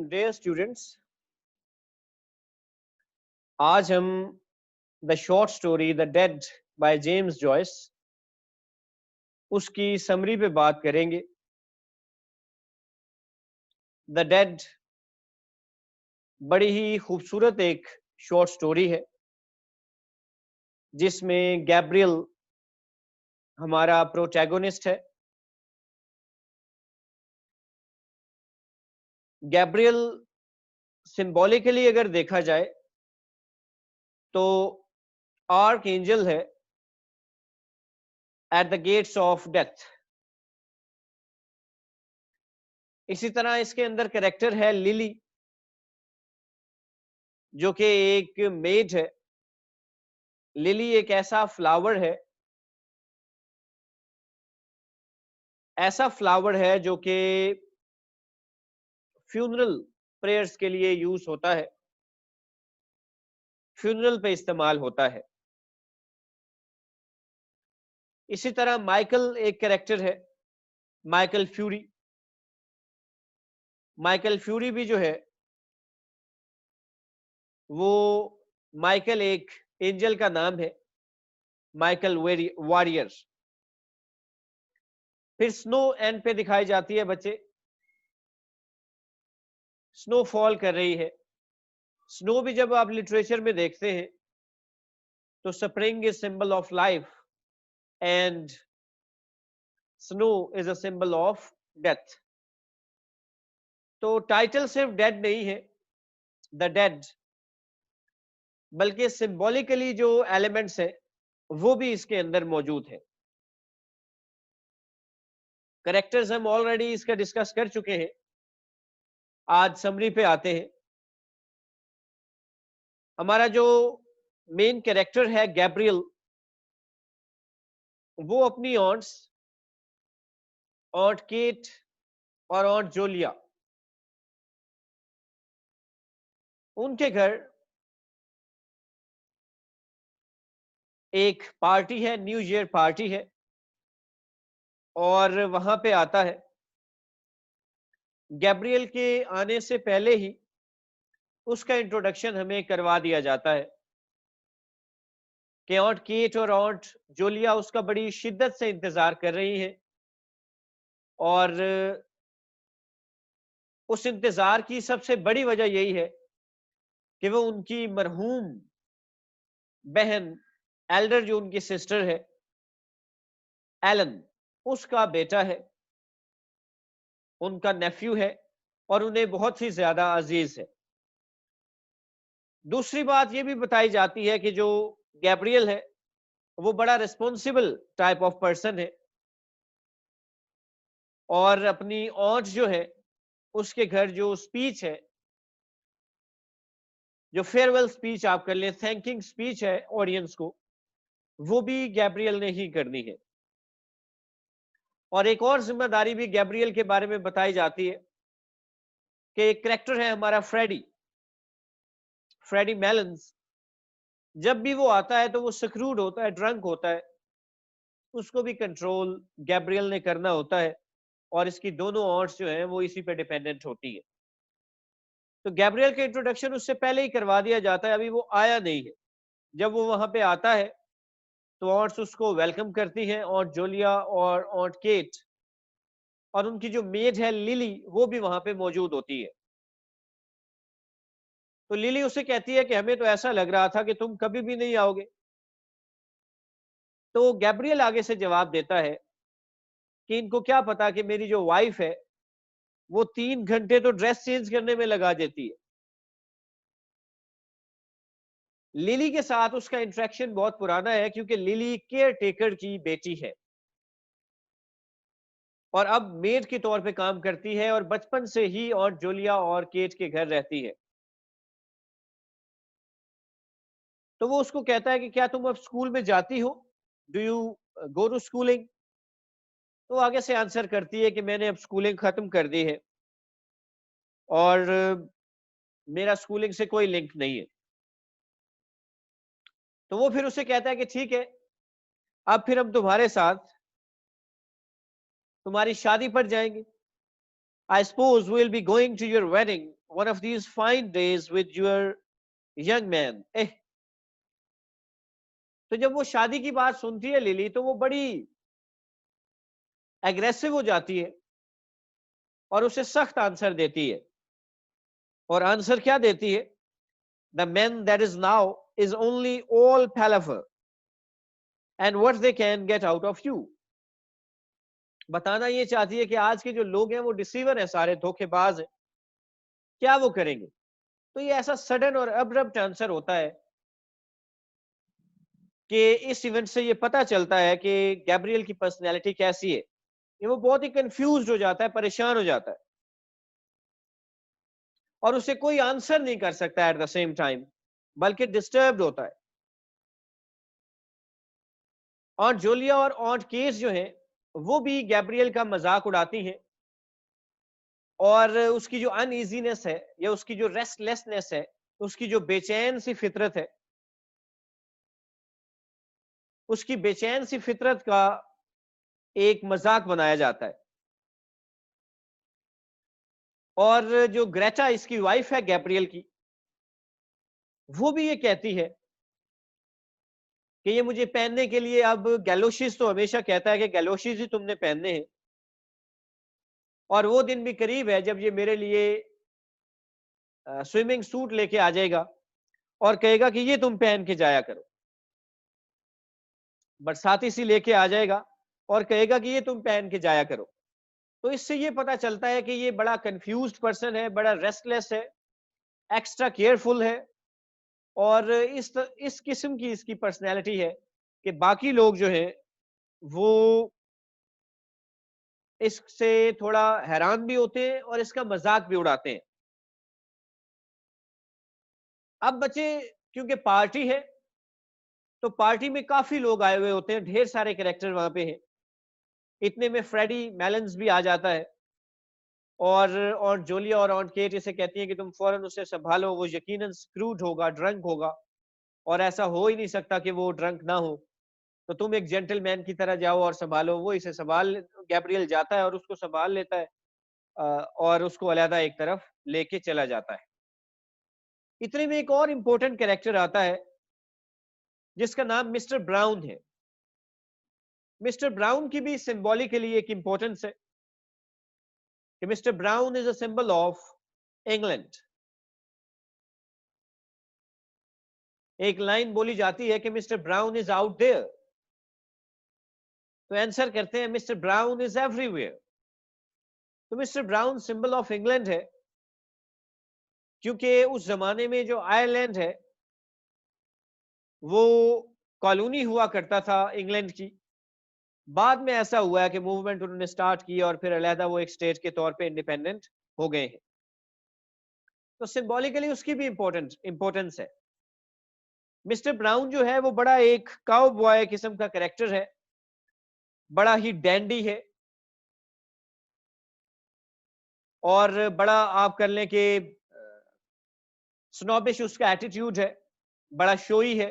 Dear students, आज हम the short story the dead by James Joyce उसकी summary पे बात करेंगे। द डेड बड़ी ही खूबसूरत एक शॉर्ट स्टोरी है जिसमें गैब्रियल हमारा प्रोटैगोनिस्ट है। गैब्रियल सिंबॉलिकली अगर देखा जाए तो आर्क एंजल है at the gates of death. इसी तरह इसके अंदर कैरेक्टर है लिली, जो कि एक मेड है। लिली एक ऐसा फ्लावर है, जो कि फ्यूनरल प्रेयर्स के लिए यूज होता है, फ्यूनरल पे इस्तेमाल होता है। इसी तरह माइकल एक कैरेक्टर है, माइकल फ्यूरी। माइकल फ्यूरी भी जो है वो माइकल एक एंजल का नाम है, माइकल वॉरियर। फिर स्नो एंड पे दिखाई जाती है बच्चे, स्नो फॉल कर रही है। स्नो भी जब आप लिटरेचर में देखते हैं तो spring is symbol of life and snow is a symbol of death. तो टाइटल सिर्फ डेड नहीं है, द डेड, बल्कि सिंबॉलिकली जो एलिमेंट्स हैं वो भी इसके अंदर मौजूद है। करेक्टर्स हम ऑलरेडी इसका डिस्कस कर चुके हैं। आज समरी पे आते हैं। हमारा जो मेन कैरेक्टर है गैब्रियल, वो अपनी ऑन्ट्स, ऑन्ट केट और ऑन्ट जोलिया, उनके घर एक पार्टी है, न्यू ईयर पार्टी है, और वहां पे आता है। गैब्रियल के आने से पहले ही उसका इंट्रोडक्शन हमें करवा दिया जाता है कि ऑन्ट केट और ऑन्ट जोलिया उसका बड़ी शिद्दत से इंतजार कर रही हैं, और उस इंतजार की सबसे बड़ी वजह यही है कि वो उनकी मरहूम बहन, एल्डर जो उनकी सिस्टर है, एलन, उसका बेटा है, उनका नेफ्यू है, और उन्हें बहुत ही ज्यादा अजीज है। दूसरी बात यह भी बताई जाती है कि जो गैब्रियल है वो बड़ा रिस्पॉन्सिबल टाइप ऑफ पर्सन है, और अपनी ऑन्ट जो है उसके घर जो स्पीच है, जो फेयरवेल स्पीच आप कर लें, थैंकिंग स्पीच है ऑडियंस को, वो भी गैब्रियल ने ही करनी है। और एक और जिम्मेदारी भी गैब्रियल के बारे में बताई जाती है कि एक करेक्टर है हमारा फ्रेडी, फ्रेडी मेलन्स। जब भी वो आता है तो वो सक्रूड होता है, ड्रंक होता है, उसको भी कंट्रोल गैब्रियल ने करना होता है, और इसकी दोनों ऑर्ड्स जो हैं वो इसी पे डिपेंडेंट होती है। तो गैब्रियल का इंट्रोडक्शन उससे पहले ही करवा दिया जाता है, अभी वो आया नहीं है। जब वो वहां पे आता है तो ऑर्ड्स उसको वेलकम करती हैं, ऑन्ट जोलिया और ऑन्ट केट, और उनकी जो मेड है लिली वो भी वहां पे मौजूद होती है। तो लिली उसे कहती है कि हमें तो ऐसा लग रहा था कि तुम कभी भी नहीं आओगे। तो गैब्रियल आगे से जवाब देता है कि इनको क्या पता कि मेरी जो वाइफ है वो 3 घंटे तो ड्रेस चेंज करने में लगा देती है। लिली के साथ उसका इंटरेक्शन बहुत पुराना है, क्योंकि लिली केयर टेकर की बेटी है और अब मेड के तौर पे काम करती है, और बचपन से ही और जोलिया और केट के घर रहती है। तो वो उसको कहता है कि क्या तुम अब स्कूल में जाती हो, do you go to schooling. तो आगे से आंसर करती है कि मैंने अब स्कूलिंग खत्म कर दी है, और मेरा स्कूलिंग से कोई लिंक नहीं है। तो वो फिर उसे कहता है कि ठीक है, अब फिर हम तुम्हारे साथ तुम्हारी शादी पर जाएंगे। I suppose we will be going to your wedding one of these fine days with your young man. तो जब वो शादी की बात सुनती है लिली, तो वो बड़ी एग्रेसिव हो जाती है और उसे सख्त आंसर देती है। और आंसर क्या देती है? The man that is now is only all palaver and what they can get out of you. बताना ये चाहती है कि आज के जो लोग हैं वो डिसीवर हैं, सारे धोखेबाज हैं, क्या वो करेंगे? तो ये ऐसा सडन और अब्रप्ट आंसर होता है कि इस इवेंट से ये पता चलता है कि गैब्रियल की पर्सनैलिटी कैसी है। ये वो बहुत ही कंफ्यूज्ड हो जाता है, परेशान हो जाता है और उसे कोई आंसर नहीं कर सकता एट द सेम टाइम, बल्कि डिस्टर्ब्ड होता है। और जूलिया और ऑन्ट केस जो है वो भी गैब्रियल का मजाक उड़ाती हैं और उसकी जो अनईजीनेस है या उसकी जो रेस्टलेसनेस है, उसकी जो बेचैन सी फितरत है, उसकी बेचैन सी फितरत का एक मजाक बनाया जाता है। और जो ग्रेटा इसकी वाइफ है गैब्रियल की, वो भी ये कहती है कि ये मुझे पहनने के लिए, अब गैलोशीज तो हमेशा कहता है कि गैलोशीज ही तुमने पहनने हैं, और वो दिन भी करीब है जब ये मेरे लिए स्विमिंग सूट लेके आ जाएगा और कहेगा कि ये तुम पहन के जाया करो। बरसाती सी लेके आ जाएगा और कहेगा कि ये तुम पहन के जाया करो। तो इससे ये पता चलता है कि ये बड़ा कंफ्यूज्ड पर्सन है, बड़ा रेस्टलेस है, एक्स्ट्रा केयरफुल है और इस किस्म की इसकी पर्सनैलिटी है कि बाकी लोग जो हैं वो इससे थोड़ा हैरान भी होते हैं और इसका मजाक भी उड़ाते हैं। अब बच्चे, क्योंकि पार्टी है तो पार्टी में काफी लोग आए हुए होते हैं, ढेर सारे कैरेक्टर वहां पे हैं। इतने में फ्रेडी मेलन्स भी आ जाता है और जूलिया और ऑन केट इसे कहती हैं कि तुम फौरन उसे संभालो, वो यकीनन स्क्रूड होगा, ड्रंक होगा और ऐसा हो ही नहीं सकता कि वो ड्रंक ना हो। तो तुम एक जेंटलमैन की तरह जाओ और संभालो। वो इसे गैब्रियल जाता है और उसको संभाल लेता है और उसको अलहदा एक तरफ लेके चला जाता है। इतने में एक और इंपॉर्टेंट कैरेक्टर आता है जिसका नाम मिस्टर ब्राउन है। मिस्टर ब्राउन की भी सिंबॉलिकली एक इंपॉर्टेंस है कि mister Brown is a symbol of England. एक लाइन बोली जाती है कि mister Brown is out there, तो आंसर करते हैं मिस्टर ब्राउन इज एवरीवेयर। तो mister Brown symbol of England है क्योंकि उस जमाने में जो आयरलैंड है वो कॉलोनी हुआ करता था इंग्लैंड की। बाद में ऐसा हुआ है कि मूवमेंट उन्होंने स्टार्ट की और फिर अलहदा वो एक स्टेट के तौर पे इंडिपेंडेंट हो गए हैं। तो सिंबॉलिकली उसकी भी इंपॉर्टेंस है। मिस्टर ब्राउन जो है वो बड़ा एक काउबॉय किस्म का कैरेक्टर है, बड़ा ही डैंडी है और बड़ा आप कर लें कि स्नॉबिश उसका एटीट्यूड है, बड़ा शोई है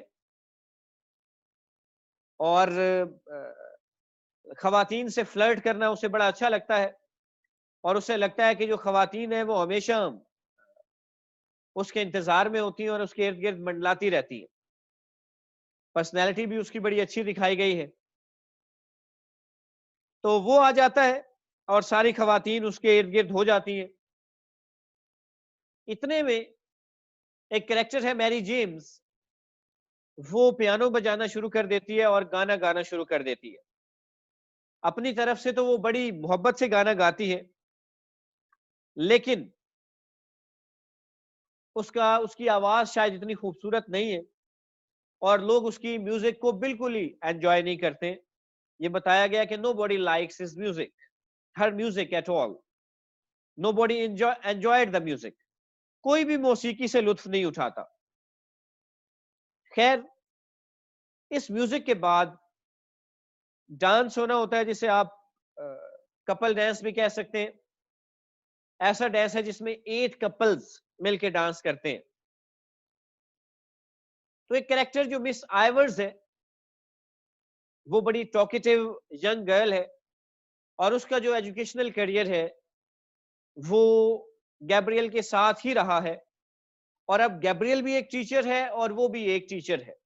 और खवातीन से फ्लर्ट करना उसे बड़ा अच्छा लगता है और उसे लगता है कि जो खवातीन है वो हमेशा उसके इंतजार में होती हैं और उसके इर्द गिर्द मंडलाती रहती है। पर्सनैलिटी भी उसकी बड़ी अच्छी दिखाई गई है। तो वो आ जाता है और सारी खवातीन उसके इर्द गिर्द हो जाती हैं। इतने में एक कैरेक्टर है मैरी जेम्स, वो पियानो बजाना शुरू कर देती है और गाना गाना शुरू कर देती है। अपनी तरफ से तो वो बड़ी मोहब्बत से गाना गाती है, लेकिन उसकी आवाज शायद इतनी खूबसूरत नहीं है और लोग उसकी म्यूजिक को बिल्कुल ही एंजॉय नहीं करते। ये बताया गया कि no body likes his music, her music at all, no body enjoyed the music. कोई भी मौसीकी से लुत्फ नहीं उठाता। खैर, इस म्यूजिक के बाद डांस होना होता है जिसे आप कपल डांस भी कह सकते हैं। ऐसा डांस है जिसमें 8 कपल्स मिलके डांस करते हैं। तो एक कैरेक्टर जो मिस आइवर्स है वो बड़ी टॉकेटिव यंग गर्ल है और उसका जो एजुकेशनल करियर है वो गैब्रियल के साथ ही रहा है, और अब गैब्रियल भी एक टीचर है और वो भी एक टीचर है।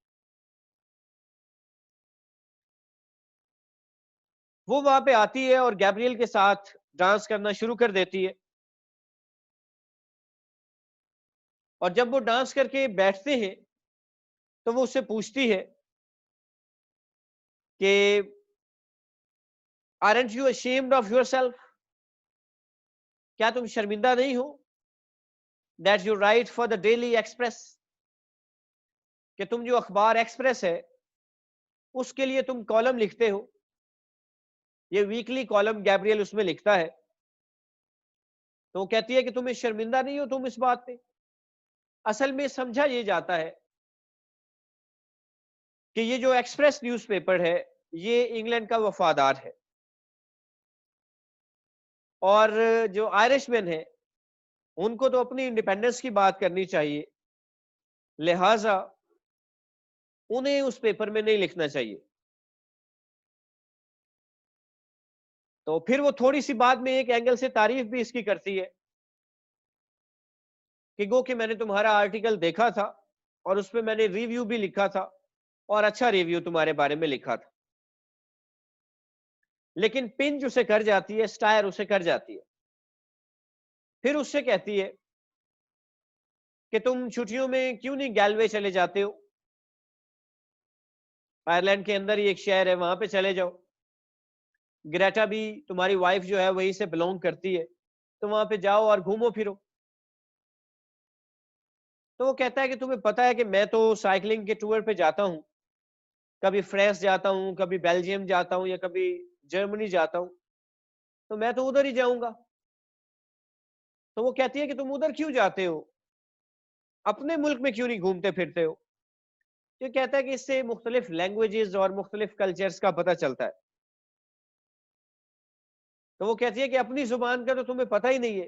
वो वहां पे आती है और गैब्रियल के साथ डांस करना शुरू कर देती है, और जब वो डांस करके बैठते हैं तो वो उससे पूछती है कि aren't you ashamed of yourself, क्या तुम शर्मिंदा नहीं हो, that you right for the daily express, कि तुम जो अखबार एक्सप्रेस है उसके लिए तुम कॉलम लिखते हो। ये वीकली कॉलम गैब्रियल उसमें लिखता है। तो वो कहती है कि तुम्हें शर्मिंदा नहीं हो तुम इस बात पे। असल में समझा ये जाता है कि ये जो एक्सप्रेस न्यूज़पेपर है ये इंग्लैंड का वफादार है, और जो आयरिशमैन है उनको तो अपनी इंडिपेंडेंस की बात करनी चाहिए, लिहाजा उन्हें उस पेपर में नहीं लिखना चाहिए। तो फिर वो थोड़ी सी बाद में एक एंगल से तारीफ भी इसकी करती है कि गो कि मैंने तुम्हारा आर्टिकल देखा था और उसमें मैंने रिव्यू भी लिखा था, और अच्छा रिव्यू तुम्हारे बारे में लिखा था। लेकिन पिंच उसे कर जाती है, स्टायर उसे कर जाती है। फिर उससे कहती है कि तुम छुट्टियों में क्यों नहीं गैलवे चले जाते हो, आयरलैंड के अंदर ही एक शहर है, वहां पे चले जाओ। ग्रेटा भी तुम्हारी वाइफ जो है वहीं से बिलोंग करती है, तो वहां पे जाओ और घूमो फिरो। तो वो कहता है कि तुम्हें पता है कि मैं तो साइकिलिंग के टूर पे जाता हूँ, कभी फ्रांस जाता हूँ, कभी बेल्जियम जाता हूँ, या कभी जर्मनी जाता हूँ, तो मैं तो उधर ही जाऊंगा। तो वो कहती है कि तुम उधर क्यों जाते हो, अपने मुल्क में क्यों नहीं घूमते फिरते हो। ये कहता है कि इससे मुख्तलिफ लैंग्वेजेस और मुख्तलिफ कल्चर्स का पता चलता है। तो वो कहती है कि अपनी जुबान का तो तुम्हें पता ही नहीं है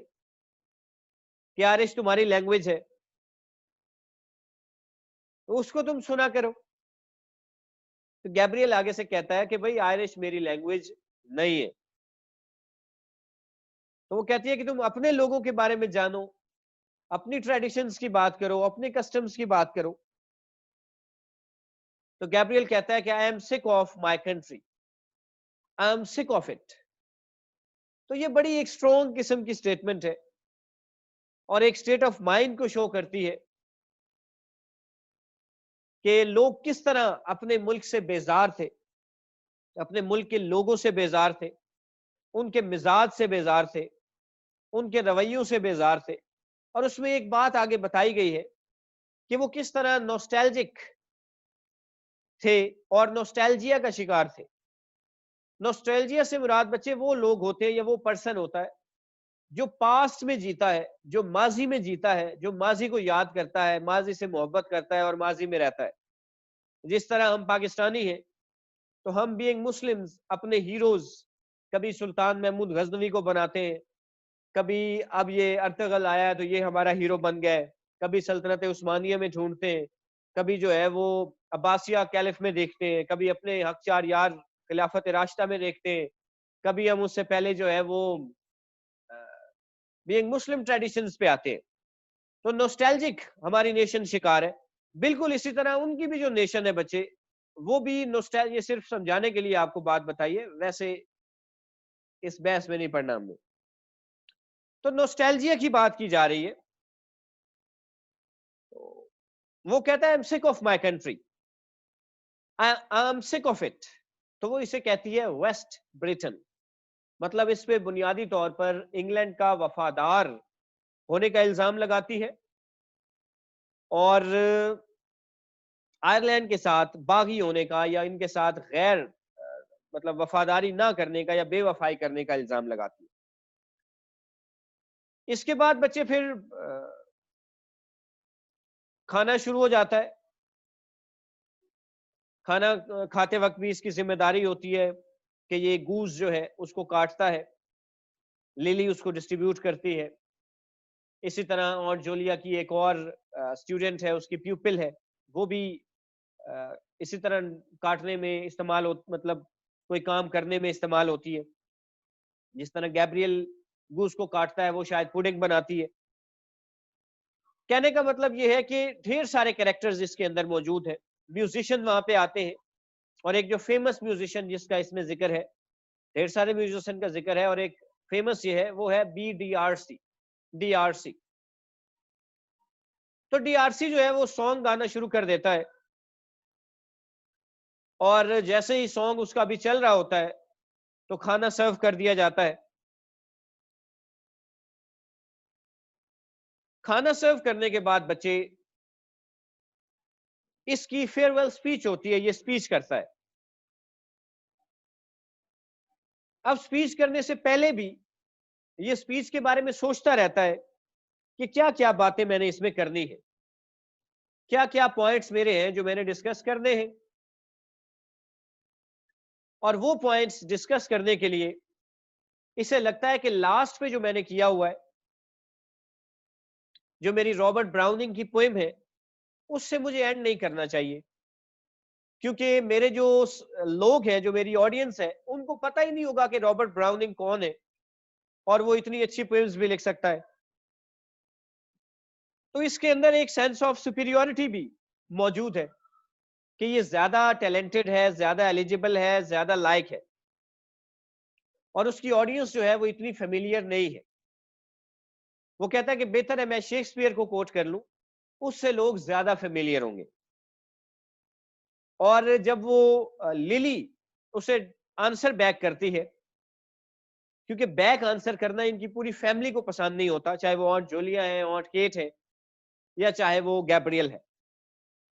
कि आरिश तुम्हारी लैंग्वेज है, तो उसको तुम सुना करो। तो गैब्रियल आगे से कहता है कि भाई आयरिश मेरी लैंग्वेज नहीं है। तो वो कहती है कि तुम अपने लोगों के बारे में जानो, अपनी ट्रेडिशंस की बात करो, अपने कस्टम्स की बात करो। तो गैब्रियल कहता है कि I am sick of my country, I am sick of it. तो ये बड़ी एक स्ट्रॉन्ग किस्म की स्टेटमेंट है, और एक स्टेट ऑफ माइंड को शो करती है कि लोग किस तरह अपने मुल्क से बेजार थे, अपने मुल्क के लोगों से बेजार थे, उनके मिजाज से बेजार थे, उनके रवैयों से बेजार थे। और उसमें एक बात आगे बताई गई है कि वो किस तरह नॉस्टैल्जिक थे और नॉस्टैल्जिया का शिकार थे। नॉस्टैल्जिया से मुराद बच्चे वो लोग होते हैं या वो पर्सन होता है जो पास्ट में जीता है, जो माजी में जीता है, जो माजी को याद करता है, माजी से मोहब्बत करता है और माजी में रहता है। जिस तरह हम पाकिस्तानी हैं, तो हम बीइंग मुस्लिम्स अपने हीरोज कभी सुल्तान महमूद गजनवी को बनाते हैं, कभी अब ये अर्तगल आया तो ये हमारा हीरो बन गया है, कभी सल्तनत उस्मानिया में ढूंढते हैं, कभी जो है वो अब्बासिया कैलिफ में देखते हैं, कभी अपने हकचार यार खिलाफत राशिदा में देखते हैं, कभी हम उससे पहले जो है वो बीइंग मुस्लिम ट्रेडिशंस पे आते हैं। तो नोस्टैल्जिक हमारी नेशन शिकार है। बिल्कुल इसी तरह उनकी भी जो नेशन है बच्चे, वो भी नोस्टैल, ये सिर्फ समझाने के लिए आपको बात बताइए, वैसे इस बहस में नहीं पढ़ना हमने। तो नोस्टैल्जिया की बात की जा रही है। तो वो कहता है I am sick of my country, I am sick of it. तो वो इसे कहती है वेस्ट ब्रिटेन, मतलब इस पे बुनियादी तौर पर इंग्लैंड का वफादार होने का इल्जाम लगाती है, और आयरलैंड के साथ बागी होने का या इनके साथ गैर मतलब वफादारी ना करने का या बेवफाई करने का इल्जाम लगाती है। इसके बाद बच्चे फिर खाना शुरू हो जाता है। खाना खाते वक्त भी इसकी जिम्मेदारी होती है कि ये गूस जो है उसको काटता है, लिली उसको डिस्ट्रीब्यूट करती है। इसी तरह और जोलिया की एक और स्टूडेंट है, उसकी प्यूपिल है, वो भी इसी तरह काटने में इस्तेमाल हो, मतलब कोई काम करने में इस्तेमाल होती है। जिस तरह गैब्रियल गूस को काटता है, वो शायद पुडिंग बनाती है। कहने का मतलब ये है कि ढेर सारे कैरेक्टर्स इसके अंदर मौजूद है। म्यूजिशियन वहां पे आते हैं, और एक जो फेमस म्यूजिशियन जिसका इसमें जिक्र है, ढेर सारे म्यूजिशियन का जिक्र है, और एक फेमस ये है, वो है BDRC, DRC। तो DRC जो है वो सॉन्ग गाना शुरू कर देता है, और जैसे ही सॉन्ग उसका भी चल रहा होता है तो खाना सर्व कर दिया जाता है। खाना सर्व करने के बाद बच्चे, इसकी फेयरवेल स्पीच होती है, ये स्पीच करता है। अब स्पीच करने से पहले भी ये स्पीच के बारे में सोचता रहता है कि क्या क्या बातें मैंने इसमें करनी है, क्या क्या पॉइंट्स मेरे हैं जो मैंने डिस्कस करने हैं। और वो पॉइंट्स डिस्कस करने के लिए इसे लगता है कि लास्ट पे जो मैंने किया हुआ है, जो मेरी रॉबर्ट ब्राउनिंग की पोएम है, उससे मुझे एंड नहीं करना चाहिए, क्योंकि मेरे जो लोग हैं, जो मेरी ऑडियंस है, उनको पता ही नहीं होगा कि रॉबर्ट ब्राउनिंग कौन है, और वो इतनी अच्छी पोएम्स भी लिख सकता है। तो इसके अंदर एक सेंस ऑफ सुपीरियॉरिटी भी मौजूद है कि ये ज्यादा टैलेंटेड है, ज्यादा एलिजिबल है, ज्यादा लायक है, और उसकी ऑडियंस जो है वो इतनी फेमिलियर नहीं है। वो कहता है कि बेहतर है मैं शेक्सपियर को कोट कर लूं, उससे लोग ज्यादा फेमिलियर होंगे। और जब वो लिली उसे आंसर बैक करती है, क्योंकि बैक आंसर करना इनकी पूरी फैमिली को पसंद नहीं होता, चाहे वो ऑन्ट जूलिया है, ऑन्ट केट है, या चाहे वो गैब्रियल है।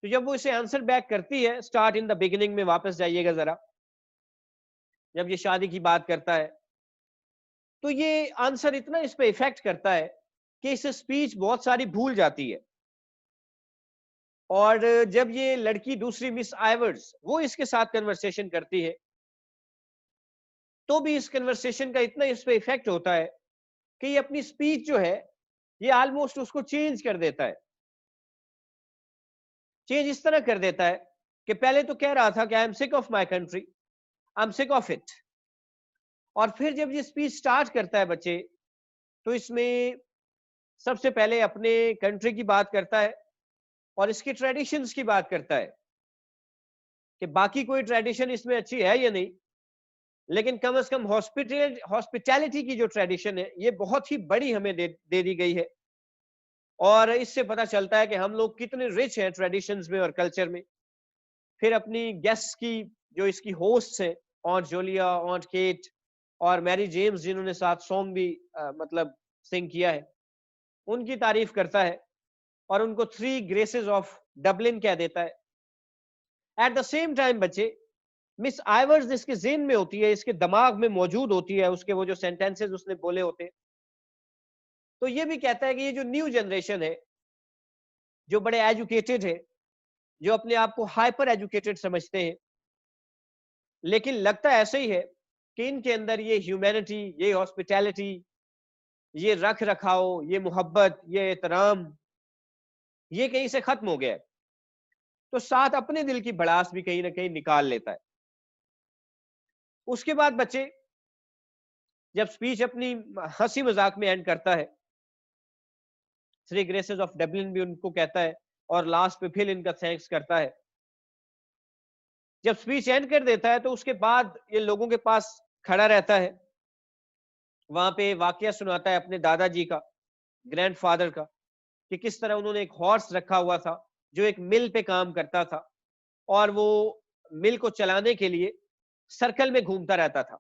तो जब वो इसे आंसर बैक करती है, स्टार्ट इन द बिगिनिंग में वापस जाइएगा जरा, जब ये शादी की बात करता है, तो ये आंसर इतना इस पे इफेक्ट करता है कि इसे स्पीच बहुत सारी भूल जाती है। और जब ये लड़की दूसरी मिस आइवर्स वो इसके साथ कन्वर्सेशन करती है, तो भी इस कन्वर्सेशन का इतना इस पे इफेक्ट होता है कि ये अपनी स्पीच जो है, ये ऑलमोस्ट उसको चेंज कर देता है। चेंज इस तरह कर देता है कि पहले तो कह रहा था कि I am sick of my country, I am sick of it. और फिर जब ये स्पीच स्टार्ट करता है बच्चे, तो इसमें सबसे पहले अपने कंट्री की बात करता है, और इसकी ट्रेडिशंस की बात करता है कि बाकी कोई ट्रेडिशन इसमें अच्छी है या नहीं, लेकिन कम से कम हॉस्पिटैलिटी की जो ट्रेडिशन है, ये बहुत ही बड़ी हमें दे दी गई है। और इससे पता चलता है कि हम लोग कितने रिच हैं ट्रेडिशंस में और कल्चर में। फिर अपनी गेस्ट की, जो इसकी होस्ट है, ऑन्ट जूलिया, ऑन्ट केट और मैरी जेम्स, जिन्होंने साथ सॉन्ग भी मतलब सिंग किया है, उनकी तारीफ करता है, और उनको थ्री ग्रेसेस ऑफ डबलिन कह देता है। एट द सेम टाइम बच्चे, मिस आइवर्स इसके जेन में होती है, इसके दिमाग में मौजूद होती है, उसके वो जो सेंटेंसेस उसने बोले होते हैं, तो ये भी कहता है कि ये जो न्यू जनरेशन है, जो बड़े एजुकेटेड है, जो अपने आप को हाइपर एजुकेटेड समझते हैं, लेकिन लगता ऐसे ही है कि इनके अंदर ये ह्यूमैनिटी, ये हॉस्पिटैलिटी, ये रख रखाव, ये मोहब्बत, ये एहतराम, ये कहीं से खत्म हो गया है। तो साथ अपने दिल की भड़ास भी कहीं ना कहीं निकाल लेता है। उसके बाद बच्चे, जब स्पीच अपनी हंसी मजाक में एंड करता है, थ्री ग्रेसेस ऑफ डबलिन भी उनको कहता है, और लास्ट पे फिर इनका थैंक्स करता है। जब स्पीच एंड कर देता है, तो उसके बाद ये लोगों के पास खड़ा रहता है, वहां पे वाकया सुनाता है अपने दादाजी का, ग्रैंडफादर का, कि किस तरह उन्होंने एक हॉर्स रखा हुआ था जो एक मिल पे काम करता था, और वो मिल को चलाने के लिए सर्कल में घूमता रहता था।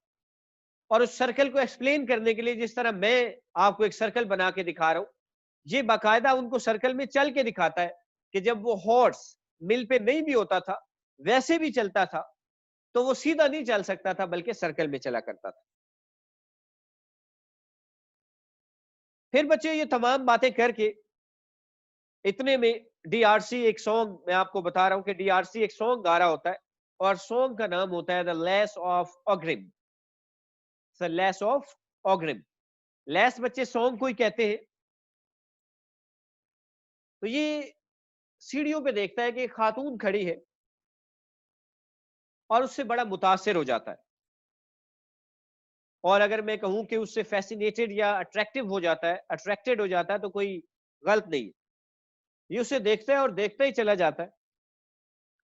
और उस सर्कल को एक्सप्लेन करने के लिए, जिस तरह मैं आपको एक सर्कल बना के दिखा रहा हूं, ये बाकायदा उनको सर्कल में चल के दिखाता है कि जब वो हॉर्स मिल पे नहीं भी होता था, वैसे भी चलता था, तो वो सीधा नहीं चल सकता था, बल्कि सर्कल में चला करता था। फिर बच्चे ये तमाम बातें करके, इतने में डीआरसी एक सॉन्ग, मैं आपको बता रहा हूं कि डीआरसी एक सॉन्ग गा रहा होता है, और सॉन्ग का नाम होता है the lass of Aughrim. The lass of Aughrim. Lass बच्चे सॉन्ग को ही कहते हैं। तो ये सीढ़ियों पे देखता है कि एक खातून खड़ी है, और उससे बड़ा मुतासिर हो जाता है। और अगर मैं कहूं कि उससे फैसिनेटेड या अट्रैक्टिव हो जाता है, अट्रैक्टेड हो जाता है, तो कोई गलत नहीं है। ये उसे देखता है और देखता ही चला जाता है,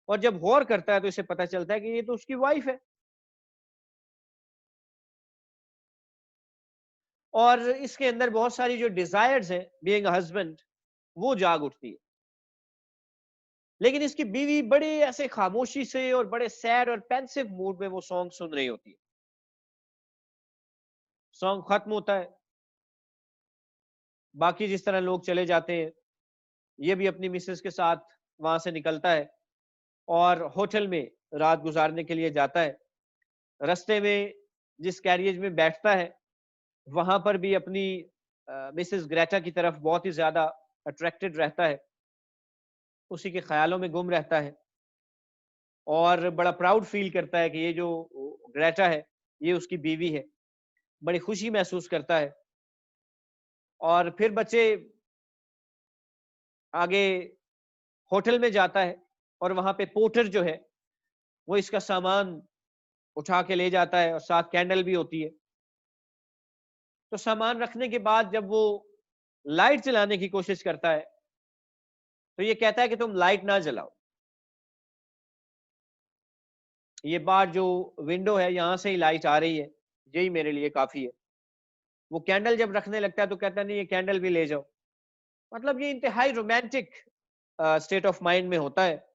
और जब गौर करता है तो इसे पता चलता है कि ये तो उसकी वाइफ है। और इसके अंदर बहुत सारी जो डिजायर्स हैं बीइंग अ हस्बैंड, वो जाग उठती है। लेकिन इसकी बीवी बड़े ऐसे खामोशी से और बड़े सैड और पेंसिव मूड में वो सॉन्ग सुन रही होती है। सॉन्ग खत्म होता है, बाकी जिस तरह लोग चले जाते हैं, ये भी अपनी मिसेस के साथ वहां से निकलता है और होटल में रात गुजारने के लिए जाता है। रास्ते में जिस कैरियज में बैठता है, वहां पर भी अपनी मिसेस ग्रेटा की तरफ बहुत ही ज्यादा अट्रैक्टेड रहता है, उसी के ख्यालों में गुम रहता है और बड़ा प्राउड फील करता है कि ये जो ग्रेटा है, ये उसकी बीवी है। बड़ी खुशी महसूस करता है। और फिर बच्चे आगे होटल में जाता है और वहां पे पोर्टर जो है, वो इसका सामान उठा के ले जाता है और साथ कैंडल भी होती है। तो सामान रखने के बाद जब वो लाइट जलाने की कोशिश करता है, तो ये कहता है कि तुम लाइट ना जलाओ, ये बाहर जो विंडो है यहां से ही लाइट आ रही है, यही मेरे लिए काफी है। वो कैंडल जब रखने लगता है तो कहता है नहीं, ये कैंडल भी ले जाओ। मतलब ये इंतहाई रोमांटिक स्टेट ऑफ माइंड में होता है।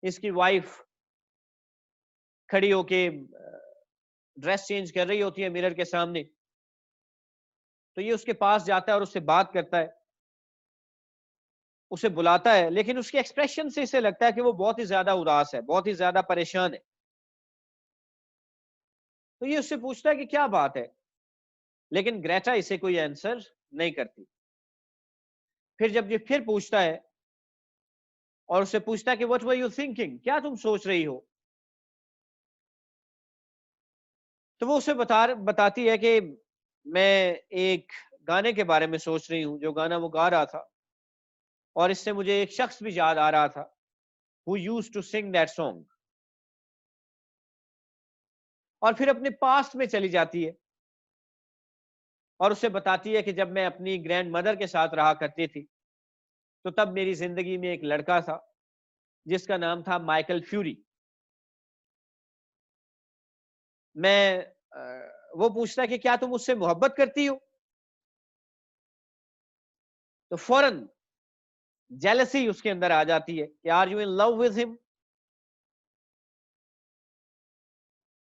इसकी वाइफ खड़ी होके ड्रेस चेंज कर रही होती है मिरर के सामने, तो ये उसके पास जाता है और उससे बात करता है, उसे बुलाता है, लेकिन उसके एक्सप्रेशन से इसे लगता है कि वो बहुत ही ज्यादा उदास है, बहुत ही ज्यादा परेशान है। तो ये उससे पूछता है कि क्या बात है, लेकिन ग्रेटा इसे कोई आंसर नहीं करती। फिर जब ये फिर पूछता है और उससे पूछता है कि व्हाट वर यू थिंकिंग, क्या तुम सोच रही हो, तो वो उसे बताती है कि मैं एक गाने के बारे में सोच रही हूँ, जो गाना वो गा रहा था, और इससे मुझे एक शख्स भी याद आ रहा था who used to sing that song. और फिर अपने पास्ट में चली जाती है और उसे बताती है कि जब मैं अपनी ग्रैंड मदर के साथ रहा करती थी, तो तब मेरी जिंदगी में एक लड़का था जिसका नाम था माइकल फ्यूरी। मैं वो पूछता है कि क्या तुम उससे मोहब्बत करती हो, तो फौरन जेलसी उसके अंदर आ जाती है कि are you in love with him.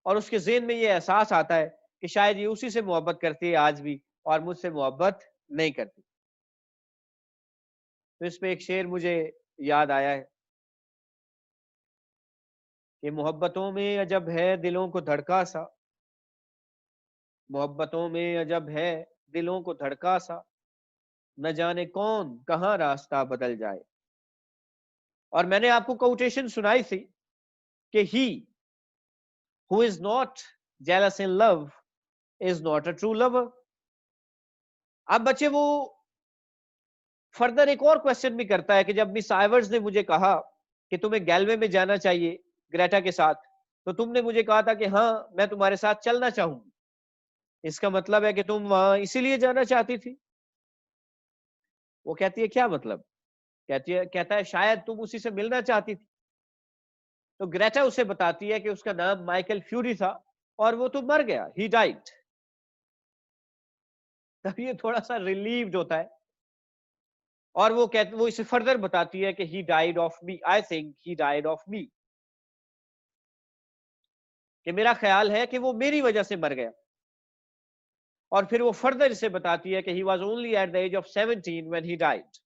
और उसके ज़हन में ये एहसास आता है कि शायद ये उसी से मोहब्बत करती है आज भी, और मुझसे मोहब्बत नहीं करती। तो इस पे एक शेर मुझे याद आया है कि मोहब्बतों में अजब है दिलों को धड़का सा, मोहब्बतों में अजब है दिलों को धड़का सा, न जाने कौन कहाँ रास्ता बदल जाए। और मैंने आपको कोटेशन सुनाई थी कि he who is not jealous in love is not a true lover. अब बच्चे वो फर्दर एक और क्वेश्चन भी करता है कि जब मिस आइवर्स ने मुझे कहा कि तुम्हें गैल्वे में जाना चाहिए ग्रेटा के साथ, तो तुमने मुझे कहा था कि हाँ, मैं तुम्हारे साथ चलना चाहूंगी, इसका मतलब है कि तुम वहां इसीलिए जाना चाहती थी। वो कहती है क्या मतलब, कहता है शायद तुम उसी से मिलना चाहती थी। तो ग्रेटा उसे बताती है कि उसका नाम माइकल फ्यूरी था और वो तो मर गया, ही डाइड। तब ये थोड़ा सा रिलीव्ड होता है और वो इसे फर्दर बताती है कि he died of me, I think he died of me, कि मेरा ख्याल है कि वो मेरी वजह से मर गया। और फिर वो फर्दर इसे बताती है कि he was only at the age of 17 when he died.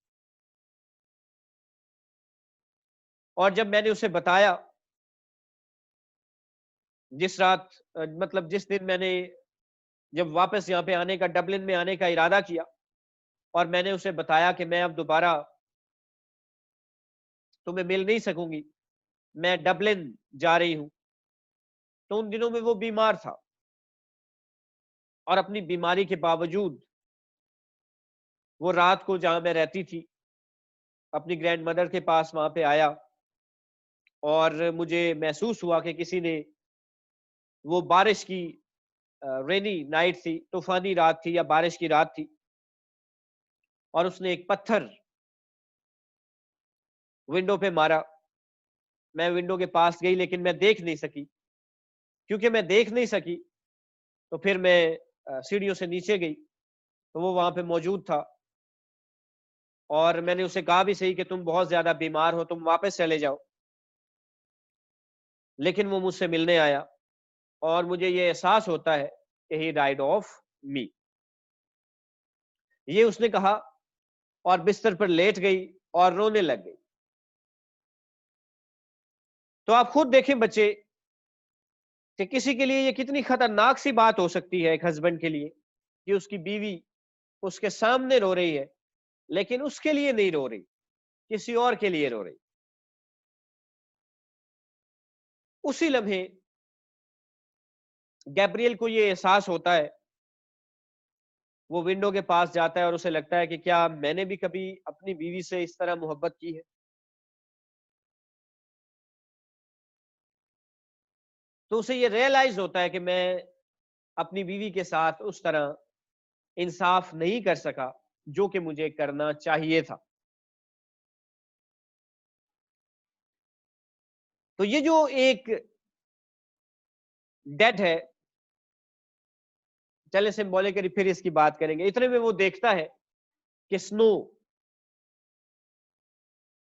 और जब मैंने उसे बताया, जिस रात मतलब जिस दिन मैंने जब वापस यहाँ पे आने का, डबलिन में आने का इरादा किया, और मैंने उसे बताया कि मैं अब दोबारा तुम्हें मिल नहीं सकूंगी, मैं डबलिन जा रही हूँ, तो उन दिनों में वो बीमार था और अपनी बीमारी के बावजूद वो रात को जहां मैं रहती थी अपनी ग्रैंड मदर के पास वहां पे आया, और मुझे महसूस हुआ कि किसी ने, वो बारिश की रेनी नाइट थी, तूफानी रात थी या बारिश की रात थी, और उसने एक पत्थर विंडो पे मारा। मैं विंडो के पास गई लेकिन मैं देख नहीं सकी। क्योंकि मैं देख नहीं सकी तो फिर मैं सीढ़ियों से नीचे गई, तो वो वहां पे मौजूद था और मैंने उसे कहा भी सही कि तुम बहुत ज्यादा बीमार हो, तुम वापस चले जाओ। लेकिन वो मुझसे मिलने आया और मुझे ये एहसास होता है कि ही डाइड ऑफ मी, ये उसने कहा और बिस्तर पर लेट गई और रोने लग गई। तो आप खुद देखें बच्चे कि किसी के लिए ये कितनी खतरनाक सी बात हो सकती है, एक हस्बैंड के लिए, कि उसकी बीवी उसके सामने रो रही है लेकिन उसके लिए नहीं रो रही, किसी और के लिए रो रही। उसी लम्हे गैब्रियल को ये एहसास होता है, वो विंडो के पास जाता है और उसे लगता है कि क्या मैंने भी कभी अपनी बीवी से इस तरह मोहब्बत की है। तो उसे ये रियलाइज होता है कि मैं अपनी बीवी के साथ उस तरह इंसाफ नहीं कर सका जो कि मुझे करना चाहिए था। तो ये जो एक डेट है, चले सिंबॉलिकली फिर इसकी बात करेंगे। इतने में वो देखता है कि स्नो,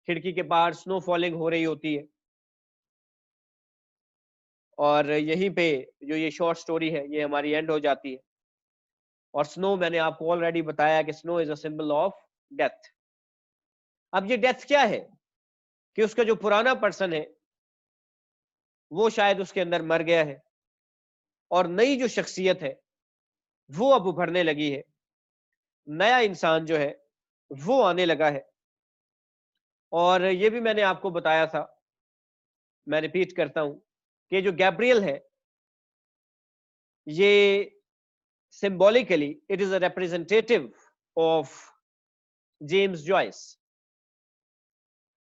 खिड़की के बाहर स्नो फॉलिंग हो रही होती है और यहीं पे जो ये शॉर्ट स्टोरी है ये हमारी एंड हो जाती है। और स्नो, मैंने आपको ऑलरेडी बताया कि snow is a symbol of death. अब ये डेथ क्या है कि उसका जो पुराना पर्सन है वो शायद उसके अंदर मर गया है और नई जो शख्सियत है वो अब उभरने लगी है। नया इंसान जो है वो आने लगा है। और ये भी मैंने आपको बताया था, मैं रिपीट करता हूं, कि जो गैब्रियल है ये symbolically it is a representative of James Joyce,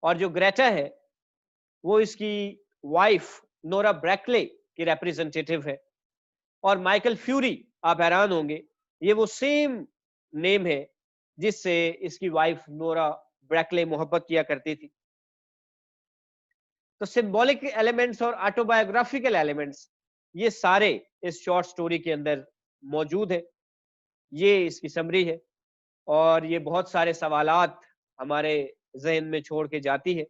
और जो ग्रेटा है वो इसकी वाइफ नोरा ब्रैकले की रिप्रेजेंटेटिव है। और माइकल फ्यूरी, आप हैरान होंगे, ये वो सेम नेम है जिससे इसकी वाइफ नोरा ब्रैकले मोहब्बत किया करती थी। तो सिंबॉलिक एलिमेंट्स और ऑटोबायोग्राफिकल एलिमेंट्स ये सारे इस शॉर्ट स्टोरी के अंदर मौजूद है। ये इसकी समरी है और ये बहुत सारे सवालात हमारे जहन में छोड़ के जाती है।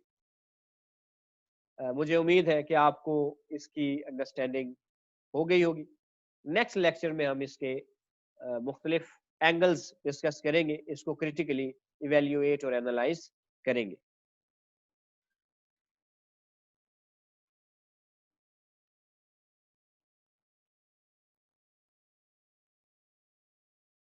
मुझे उम्मीद है कि आपको इसकी अंडरस्टैंडिंग हो गई होगी। नेक्स्ट लेक्चर में हम इसके मुख्तलिफ एंगल्स डिस्कस करेंगे, इसको क्रिटिकली इवेल्युएट और एनालाइज करेंगे।